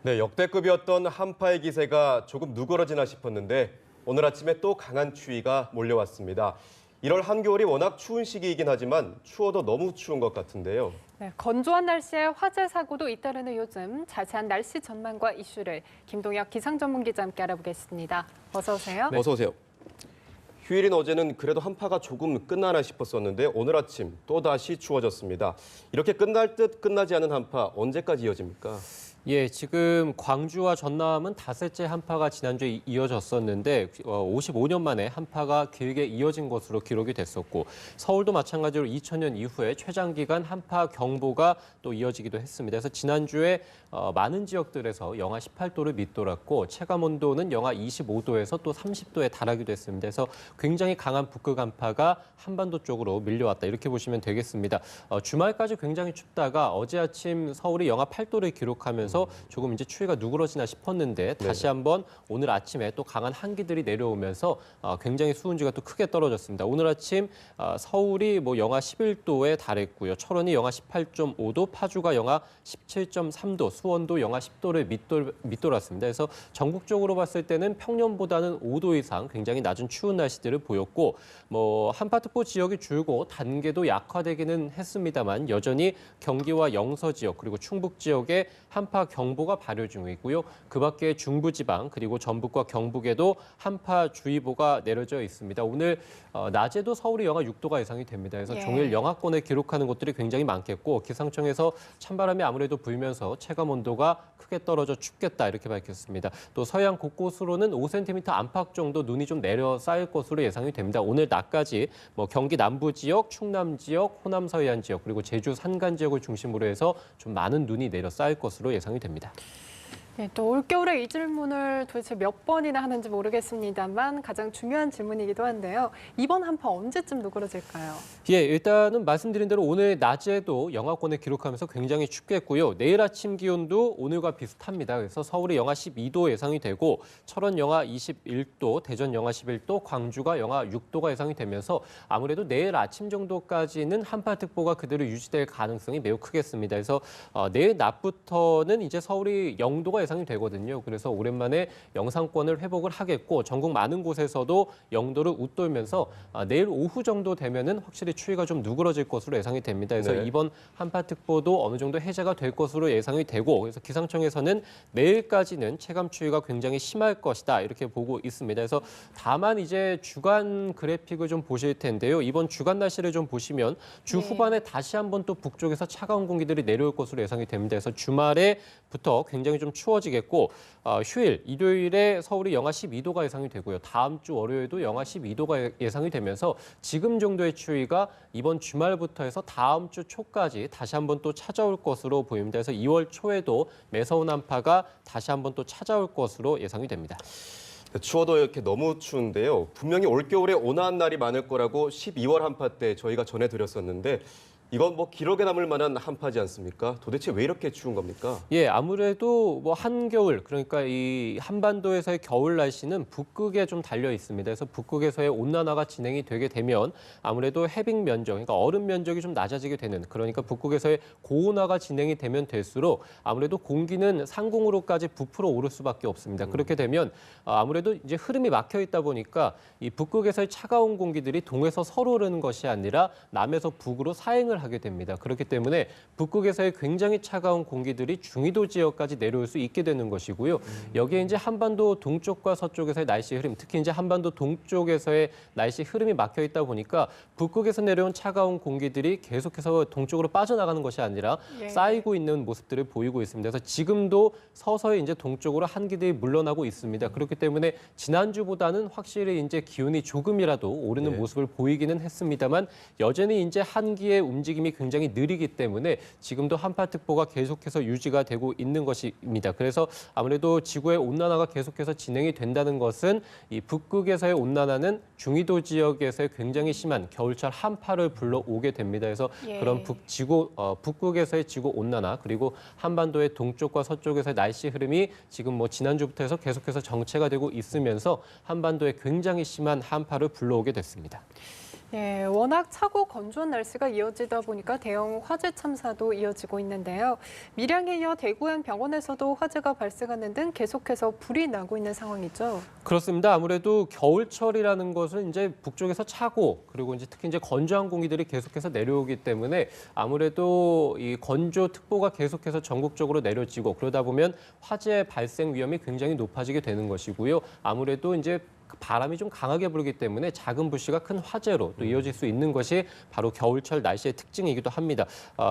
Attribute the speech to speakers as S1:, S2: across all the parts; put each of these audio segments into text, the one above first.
S1: 네, 역대급이었던 한파의 기세가 조금 누그러지나 싶었는데 오늘 아침에 또 강한 추위가 몰려왔습니다. 1월 한겨울이 워낙 추운 시기이긴 하지만 추워도 너무 추운 것 같은데요.
S2: 네, 건조한 날씨에 화재 사고도 잇따르는 요즘 자세한 날씨 전망과 이슈를 김동혁 기상전문기자 함께 알아보겠습니다. 어서 오세요.
S1: 네. 어서 오세요. 휴일인 어제는 그래도 한파가 조금 끝나나 싶었었는데 오늘 아침 또다시 추워졌습니다. 이렇게 끝날 듯 끝나지 않은 한파 언제까지 이어집니까?
S3: 예, 지금 광주와 전남은 닷새째 한파가 지난주에 이어졌었는데 55년 만에 한파가 길게 이어진 것으로 기록이 됐었고 서울도 마찬가지로 2000년 이후에 최장기간 한파 경보가 또 이어지기도 했습니다. 그래서 지난주에 많은 지역들에서 영하 18도를 밑돌았고 체감온도는 영하 25도에서 또 30도에 달하기도 했습니다. 그래서 굉장히 강한 북극 한파가 한반도 쪽으로 밀려왔다 이렇게 보시면 되겠습니다. 주말까지 굉장히 춥다가 어제 아침 서울이 영하 8도를 기록하면서 조금 이제 추위가 누그러지나 싶었는데 다시 한번 오늘 아침에 또 강한 한기들이 내려오면서 굉장히 수온지가 또 크게 떨어졌습니다. 오늘 아침 서울이 뭐 영하 11도에 달했고요. 철원이 영하 18.5도, 파주가 영하 17.3도, 수원도 영하 10도를 밑돌았습니다. 그래서 전국적으로 봤을 때는 평년보다는 5도 이상 굉장히 낮은 추운 날씨들을 보였고 뭐 한파특보 지역이 줄고 단계도 약화되기는 했습니다만 여전히 경기와 영서 지역 그리고 충북 지역에 한파 경보가 발효 중이고요. 그 밖에 중부지방 그리고 전북과 경북에도 한파주의보가 내려져 있습니다. 오늘 낮에도 서울이 영하 6도가 예상이 됩니다. 그래서 종일 영하권을 기록하는 곳들이 굉장히 많겠고 기상청에서 찬바람이 아무래도 불면서 체감 온도가 크게 떨어져 춥겠다 이렇게 밝혔습니다. 또 서해안 곳곳으로는 5cm 안팎 정도 눈이 좀 내려 쌓일 것으로 예상이 됩니다. 오늘 낮까지 뭐 경기 남부 지역, 충남 지역, 호남 서해안 지역 그리고 제주 산간 지역을 중심으로 해서 좀 많은 눈이 내려 쌓일 것으로 예상이 됩니다.
S2: 네, 또 올겨울에 이 질문을 도대체 몇 번이나 하는지 모르겠습니다만 가장 중요한 질문이기도 한데요. 이번 한파 언제쯤 누그러질까요?
S3: 예, 일단은 말씀드린 대로 오늘 낮에도 영하권을 기록하면서 굉장히 춥겠고요. 내일 아침 기온도 오늘과 비슷합니다. 그래서 서울이 영하 12도 예상이 되고 철원 영하 21도, 대전 영하 11도, 광주가 영하 6도가 예상이 되면서 아무래도 내일 아침 정도까지는 한파특보가 그대로 유지될 가능성이 매우 크겠습니다. 그래서 내일 낮부터는 이제 서울이 0도가 예상이 되거든요. 그래서 오랜만에 영상권을 회복을 하겠고 전국 많은 곳에서도 0도를 웃돌면서 내일 오후 정도 되면은 확실히 추위가 좀 누그러질 것으로 예상이 됩니다. 그래서 이번 한파특보도 어느 정도 해제가 될 것으로 예상이 되고 그래서 기상청에서는 내일까지는 체감 추위가 굉장히 심할 것이다 이렇게 보고 있습니다. 그래서 다만 이제 주간 그래픽을 좀 보실 텐데요. 이번 주간 날씨를 좀 보시면 주 후반에 다시 한번 또 북쪽에서 차가운 공기들이 내려올 것으로 예상이 됩니다. 그래서 주말에부터 굉장히 좀 추워지겠고 휴일, 일요일에 서울이 영하 12도가 예상이 되고요. 다음 주 월요일도 영하 12도가 예상이 되면서 지금 정도의 추위가 이번 주말부터 해서 다음 주 초까지 다시 한번 또 찾아올 것으로 보입니다. 그래서 2월 초에도 매서운 한파가 다시 한번 또 찾아올 것으로 예상이 됩니다.
S1: 추워도 이렇게 너무 추운데요. 분명히 올겨울에 온화한 날이 많을 거라고 12월 한파 때 저희가 전해드렸었는데 이건 뭐 기록에 남을 만한 한파지 않습니까? 도대체 왜 이렇게 추운 겁니까?
S3: 예, 아무래도 뭐 한겨울, 그러니까 이 한반도에서의 겨울 날씨는 북극에 좀 달려 있습니다. 그래서 북극에서의 온난화가 진행이 되게 되면 아무래도 해빙 면적, 그러니까 얼음 면적이 좀 낮아지게 되는, 그러니까 북극에서의 고온화가 진행이 되면 될수록 아무래도 공기는 상공으로까지 부풀어 오를 수밖에 없습니다. 그렇게 되면 아무래도 이제 흐름이 막혀 있다 보니까 이 북극에서의 차가운 공기들이 동에서 서로 오르는 것이 아니라 남에서 북으로 사행을 하게 됩니다. 그렇기 때문에 북극에서의 굉장히 차가운 공기들이 중위도 지역까지 내려올 수 있게 되는 것이고요. 여기에 이제 한반도 동쪽과 서쪽에서의 날씨 흐름, 특히 이제 한반도 동쪽에서의 날씨 흐름이 막혀 있다 보니까 북극에서 내려온 차가운 공기들이 계속해서 동쪽으로 빠져나가는 것이 아니라 쌓이고 있는 모습들을 보이고 있습니다. 그래서 지금도 서서히 이제 동쪽으로 한기들이 물러나고 있습니다. 그렇기 때문에 지난주보다는 확실히 이제 기온이 조금이라도 오르는 모습을 보이기는 했습니다만 여전히 이제 한기의 움직임이 굉장히 느리기 때문에 지금도 한파특보가 계속해서 유지가 되고 있는 것입니다. 그래서 아무래도 지구의 온난화가 계속해서 진행이 된다는 것은 이 북극에서의 온난화는 중위도 지역에서의 굉장히 심한 겨울철 한파를 불러오게 됩니다. 그래서 그런 북극에서의 지구 온난화 그리고 한반도의 동쪽과 서쪽에서의 날씨 흐름이 지금 뭐 지난주부터 해서 계속해서 정체가 되고 있으면서 한반도에 굉장히 심한 한파를 불러오게 됐습니다.
S2: 예, 워낙 차고 건조한 날씨가 이어지다 보니까 대형 화재 참사도 이어지고 있는데요. 밀양에 이어 대구현 병원에서도 화재가 발생하는 등 계속해서 불이 나고 있는 상황이죠.
S3: 그렇습니다. 아무래도 겨울철이라는 것은 이제 북쪽에서 차고 그리고 이제 특히 이제 건조한 공기들이 계속해서 내려오기 때문에 아무래도 이 건조특보가 계속해서 전국적으로 내려지고 그러다 보면 화재 발생 위험이 굉장히 높아지게 되는 것이고요. 아무래도 이제 바람이 좀 강하게 불기 때문에 작은 불씨가 큰 화재로 또 이어질 수 있는 것이 바로 겨울철 날씨의 특징이기도 합니다.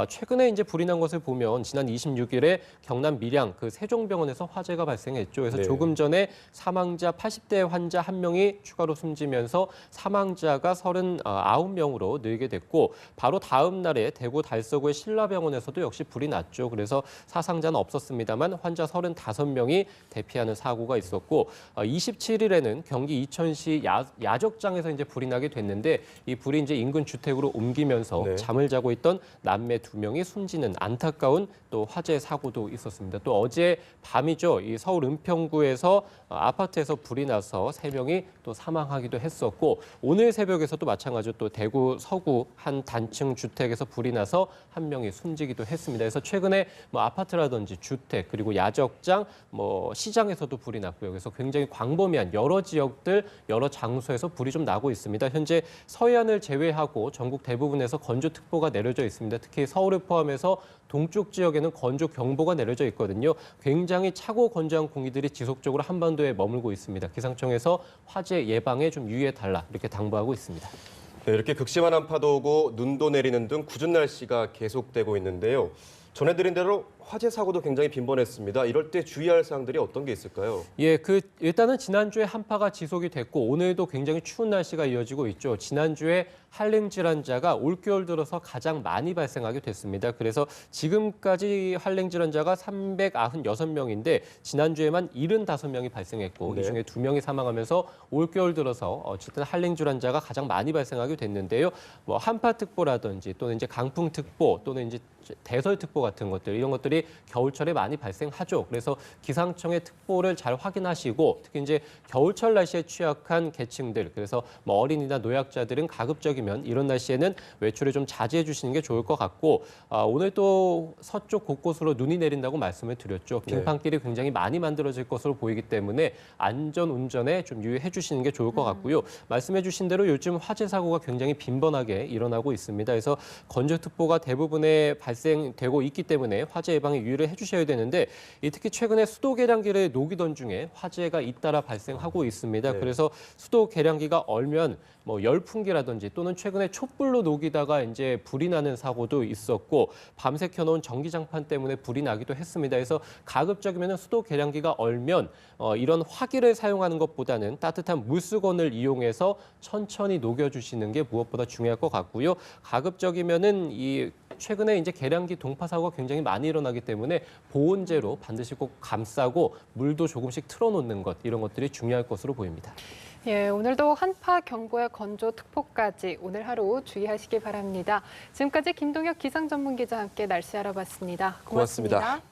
S3: 최근에 이제 불이 난 것을 보면 지난 26일에 경남 밀양 그 세종병원에서 화재가 발생했죠. 그래서
S1: 네.
S3: 조금 전에 사망자 80대 환자 1명이 추가로 숨지면서 사망자가 39명으로 늘게 됐고 바로 다음 날에 대구 달서구의 신라병원에서도 역시 불이 났죠. 그래서 사상자는 없었습니다만 환자 35명이 대피하는 사고가 있었고 27일에는 경기 이천시 야적장에서 이제 불이 나게 됐는데 이 불이 이제 인근 주택으로 옮기면서
S1: 네.
S3: 잠을 자고 있던 남매 2명이 숨지는 안타까운 또 화재 사고도 있었습니다. 또 어제 밤이죠. 이 서울 은평구에서 아파트에서 불이 나서 3명이 또 사망하기도 했었고 오늘 새벽에서도 마찬가지로 또 대구 서구 한 단층 주택에서 불이 나서 1명이 숨지기도 했습니다. 그래서 최근에 뭐 아파트라든지 주택 그리고 야적장 뭐 시장에서도 불이 났고요. 그래서 굉장히 광범위한 여러 지역들 여러 장소에서 불이 좀 나고 있습니다. 현재 서해안을 제외하고 전국 대부분에서 건조특보가 내려져 있습니다. 특히 서울을 포함해서 동쪽 지역에는 건조경보가 내려져 있거든요. 굉장히 차고 건조한 공기들이 지속적으로 한반도에 머물고 있습니다. 기상청에서 화재 예방에 좀 유의해달라 이렇게 당부하고 있습니다.
S1: 네, 이렇게 극심한 한파도 오고 눈도 내리는 등 궂은 날씨가 계속되고 있는데요. 전해드린 대로 화재 사고도 굉장히 빈번했습니다. 이럴 때 주의할 사항들이 어떤 게 있을까요?
S3: 예, 일단은 지난주에 한파가 지속이 됐고 오늘도 굉장히 추운 날씨가 이어지고 있죠. 지난주에 한랭 질환자가 올겨울 들어서 가장 많이 발생하게 됐습니다. 그래서 지금까지 한랭 질환자가 396명인데 지난주에만 75명이 발생했고
S1: 네.
S3: 이 중에 2명이 사망하면서 올겨울 들어서 어쨌든 한랭 질환자가 가장 많이 발생하게 됐는데요. 뭐 한파특보라든지 또는 이제 강풍특보 또는 이제 대설특보 같은 것들 이런 것들이 겨울철에 많이 발생하죠. 그래서 기상청의 특보를 잘 확인하시고 특히 이제 겨울철 날씨에 취약한 계층들 그래서 뭐 어린이나 노약자들은 가급적이면 이런 날씨에는 외출을 좀 자제해 주시는 게 좋을 것 같고 오늘 또 서쪽 곳곳으로 눈이 내린다고 말씀을 드렸죠. 빙판길이 굉장히 많이 만들어질 것으로 보이기 때문에 안전 운전에 좀 유의해 주시는 게 좋을 것 같고요. 말씀해 주신 대로 요즘 화재 사고가 굉장히 빈번하게 일어나고 있습니다. 그래서 건조특보가 대부분에 발생되고 있기 때문에 화재 예방에 유의를 해주셔야 되는데 특히 최근에 수도 계량기를 녹이던 중에 화재가 잇따라 발생하고 있습니다.
S1: 네.
S3: 그래서 수도 계량기가 얼면 뭐 열풍기라든지 또는 최근에 촛불로 녹이다가 이제 불이 나는 사고도 있었고 밤새 켜놓은 전기장판 때문에 불이 나기도 했습니다. 그래서 가급적이면 수도 계량기가 얼면 이런 화기를 사용하는 것보다는 따뜻한 물수건을 이용해서 천천히 녹여주시는 게 무엇보다 중요할 것 같고요. 가급적이면은 최근에 이제 계량기 동파 사고가 굉장히 많이 일어나기 때문에 보온재로 반드시 꼭 감싸고 물도 조금씩 틀어놓는 것 이런 것들이 중요할 것으로 보입니다.
S2: 예, 오늘도 한파 경보에 건조 특보까지 오늘 하루 주의하시기 바랍니다. 지금까지 김동혁 기상전문기자와 함께 날씨 알아봤습니다. 고맙습니다.
S1: 고맙습니다.